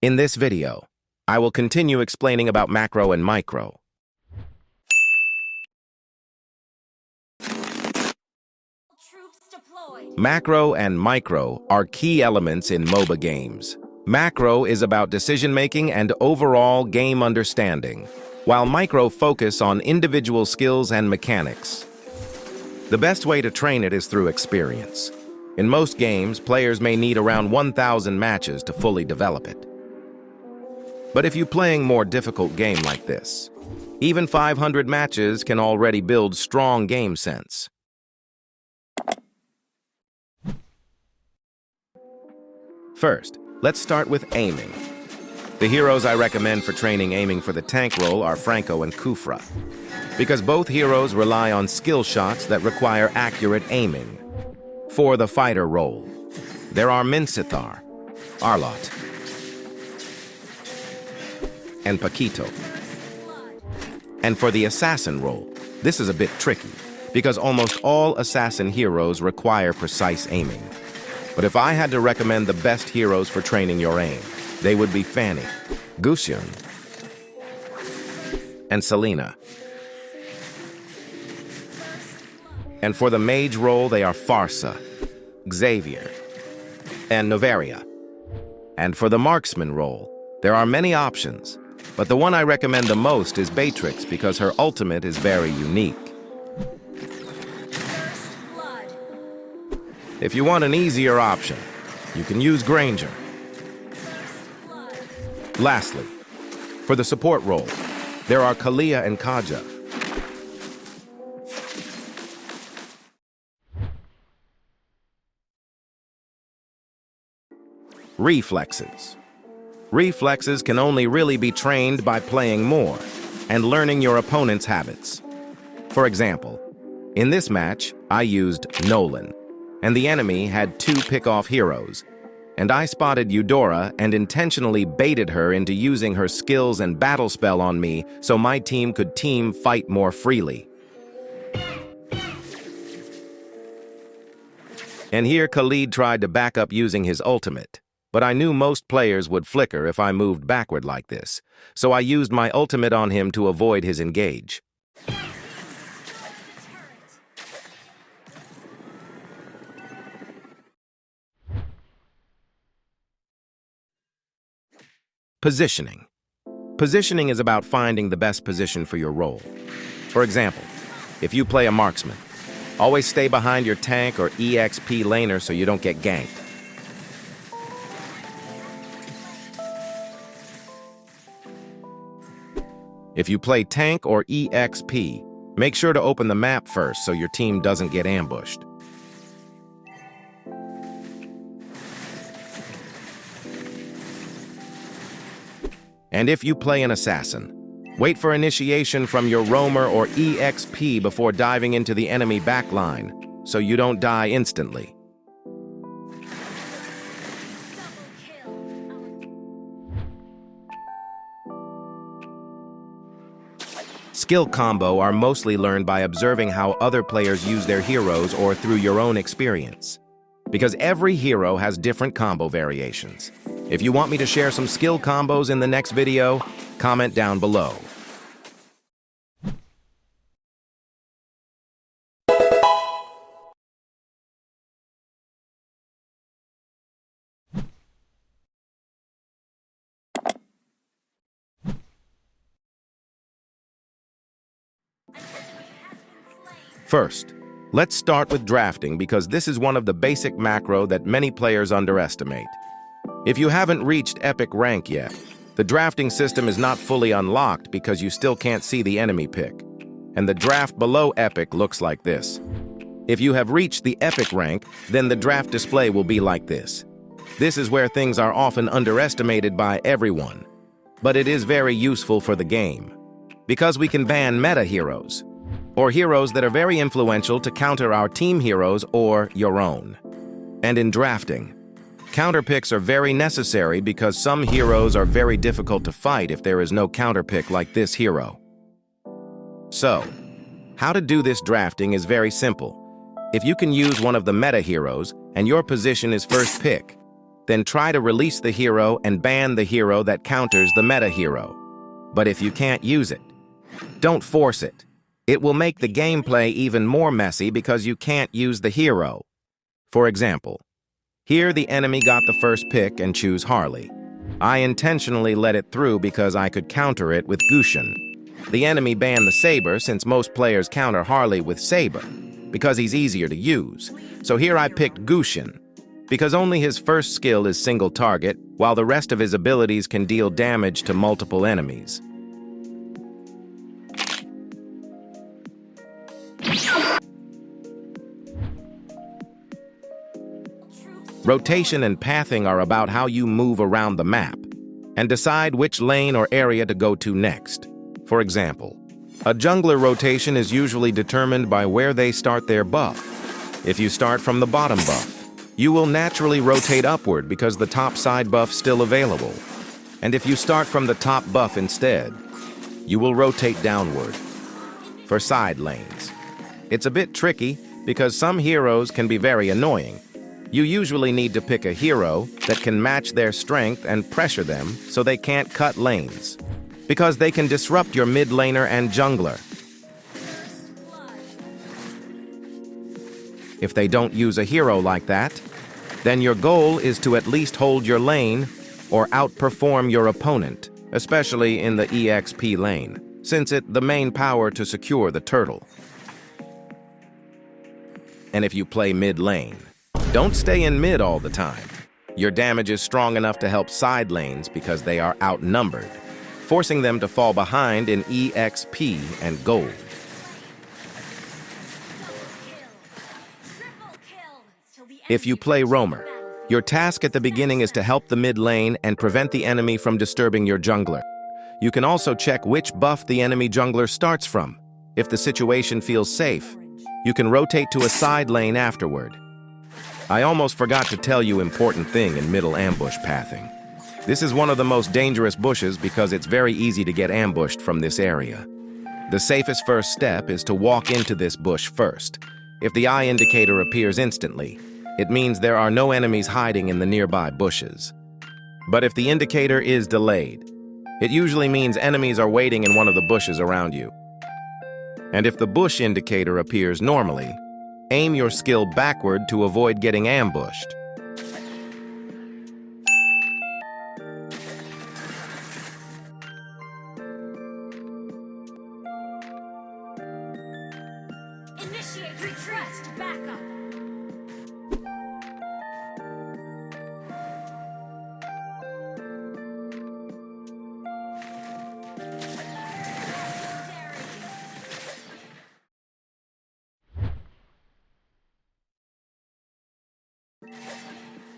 In this video, I will continue explaining about macro and micro. Macro and micro are key elements in MOBA games. Macro is about decision-making and overall game understanding, while micro focus on individual skills and mechanics. The best way to train it is through experience. In most games, players may need around 1,000 matches to fully develop it. But if you're playing more difficult game like this, even 500 matches can already build strong game sense. First, let's start with aiming. The heroes I recommend for training aiming for the tank role are Franco and Kufra, because both heroes rely on skill shots that require accurate aiming. For the fighter role, there are Mincithar, Arlott, and Paquito. And for the assassin role, this is a bit tricky, because almost all assassin heroes require precise aiming. But if I had to recommend the best heroes for training your aim, they would be Fanny, Gusion, and Selena. And for the mage role, they are Farsa, Xavier, and Novaria. And for the marksman role, there are many options, but the one I recommend the most is Beatrix because her ultimate is very unique. If you want an easier option, you can use Granger. Lastly, for the support role, there are Kalia and Kaja. Reflexes. Reflexes can only really be trained by playing more and learning your opponent's habits. For example, in this match, I used Nolan, and the enemy had 2 pick-off heroes, and I spotted Eudora and intentionally baited her into using her skills and battle spell on me so my team could team fight more freely. And here Khalid tried to back up using his ultimate, but I knew most players would flicker if I moved backward like this, so I used my ultimate on him to avoid his engage. Positioning. Positioning is about finding the best position for your role. For example, if you play a marksman, always stay behind your tank or EXP laner so you don't get ganked. If you play tank or EXP, make sure to open the map first so your team doesn't get ambushed. And if you play an assassin, wait for initiation from your roamer or EXP before diving into the enemy backline, so you don't die instantly. Skill combo are mostly learned by observing how other players use their heroes or through your own experience, because every hero has different combo variations. If you want me to share some skill combos in the next video, comment down below. First, let's start with drafting because this is one of the basic macro that many players underestimate. If you haven't reached epic rank yet, the drafting system is not fully unlocked because you still can't see the enemy pick, and the draft below epic looks like this. If you have reached the epic rank, then the draft display will be like this. This is where things are often underestimated by everyone, but it is very useful for the game, because we can ban meta heroes, or heroes that are very influential to counter our team heroes or your own. And in drafting, counter picks are very necessary because some heroes are very difficult to fight if there is no counter pick like this hero. So, how to do this drafting is very simple. If you can use one of the meta heroes and your position is first pick, then try to release the hero and ban the hero that counters the meta hero. But if you can't use it, don't force it. It will make the gameplay even more messy because you can't use the hero. For example, here the enemy got the first pick and choose Harley. I intentionally let it through because I could counter it with Gushin. The enemy banned the Saber since most players counter Harley with Saber, because he's easier to use. So here I picked Gushin, because only his first skill is single target, while the rest of his abilities can deal damage to multiple enemies. Rotation and pathing are about how you move around the map and decide which lane or area to go to next. For example, a jungler rotation is usually determined by where they start their buff. If you start from the bottom buff, you will naturally rotate upward because the top side buff's still available. And if you start from the top buff instead, you will rotate downward. For side lanes, it's a bit tricky because some heroes can be very annoying. You usually need to pick a hero that can match their strength and pressure them so they can't cut lanes, because they can disrupt your mid laner and jungler. If they don't use a hero like that, then your goal is to at least hold your lane or outperform your opponent, especially in the EXP lane, since it's the main power to secure the turtle. And if you play mid lane, don't stay in mid all the time. Your damage is strong enough to help side lanes because they are outnumbered, forcing them to fall behind in EXP and gold. If you play roamer, your task at the beginning is to help the mid lane and prevent the enemy from disturbing your jungler. You can also check which buff the enemy jungler starts from. If the situation feels safe, you can rotate to a side lane afterward. I almost forgot to tell you an important thing in middle ambush pathing. This is one of the most dangerous bushes because it's very easy to get ambushed from this area. The safest first step is to walk into this bush first. If the eye indicator appears instantly, it means there are no enemies hiding in the nearby bushes. But if the indicator is delayed, it usually means enemies are waiting in one of the bushes around you. And if the bush indicator appears normally, aim your skill backward to avoid getting ambushed. Initiate retreat to backup.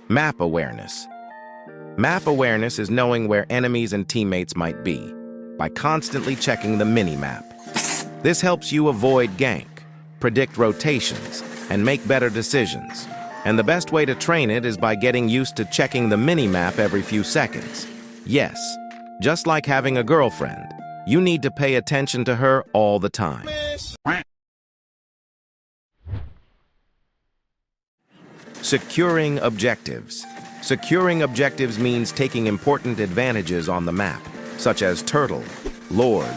Map awareness. Map awareness is knowing where enemies and teammates might be by constantly checking the mini-map. This helps you avoid gank, predict rotations, and make better decisions. And the best way to train it is by getting used to checking the mini-map every few seconds. Yes, just like having a girlfriend, you need to pay attention to her all the time. Securing objectives. Securing objectives means taking important advantages on the map, such as turtle, lord,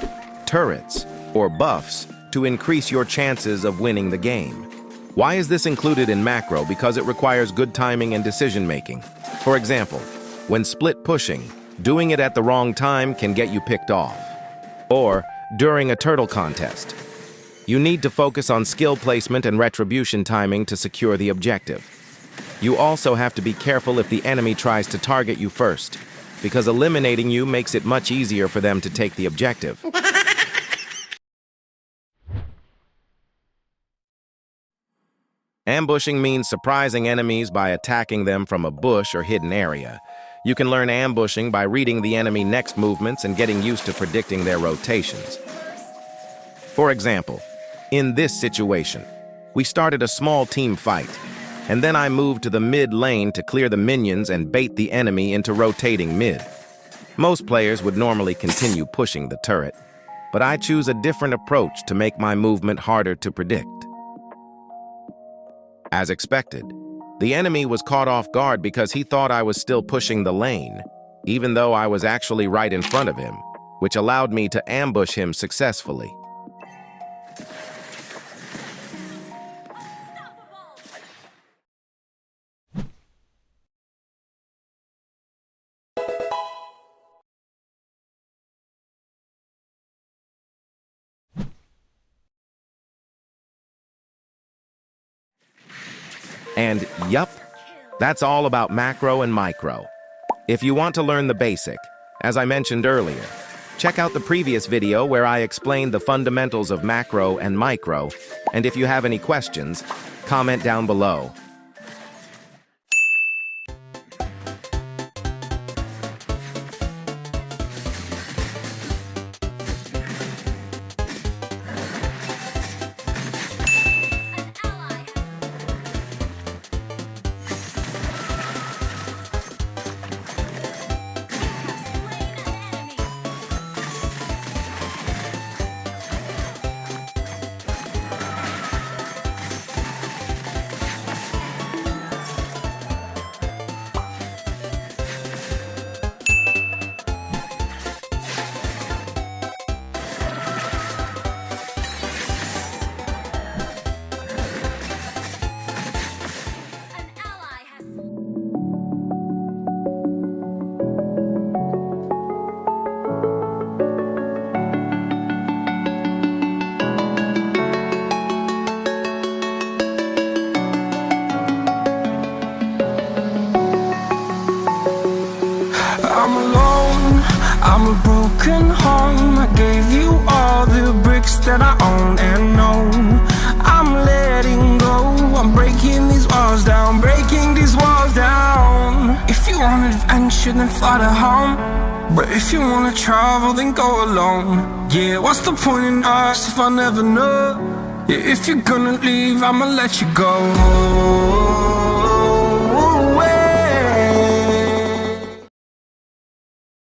turrets, or buffs, to increase your chances of winning the game. Why is this included in macro? Because it requires good timing and decision-making. For example, when split pushing, doing it at the wrong time can get you picked off. Or during a turtle contest, you need to focus on skill placement and retribution timing to secure the objective. You also have to be careful if the enemy tries to target you first, because eliminating you makes it much easier for them to take the objective. Ambushing means surprising enemies by attacking them from a bush or hidden area. You can learn ambushing by reading the enemy next movements and getting used to predicting their rotations. For example, in this situation, we started a small team fight, and then I moved to the mid lane to clear the minions and bait the enemy into rotating mid. Most players would normally continue pushing the turret, but I choose a different approach to make my movement harder to predict. As expected, The enemy was caught off guard because he thought I was still pushing the lane, even though I was actually right in front of him, which allowed me to ambush him successfully. And yup, that's all about macro and micro. If you want to learn the basic, as I mentioned earlier, check out the previous video where I explained the fundamentals of macro and micro, and if you have any questions, comment down below. I'm alone, I'm a broken home. I gave you all the bricks that I own and know. I'm letting go, I'm breaking these walls down, breaking these walls down. If you want adventure, then fly to home. But if you wanna travel, then go alone. Yeah, what's the point in us if I never know? Yeah, if you're gonna leave, I'ma let you go.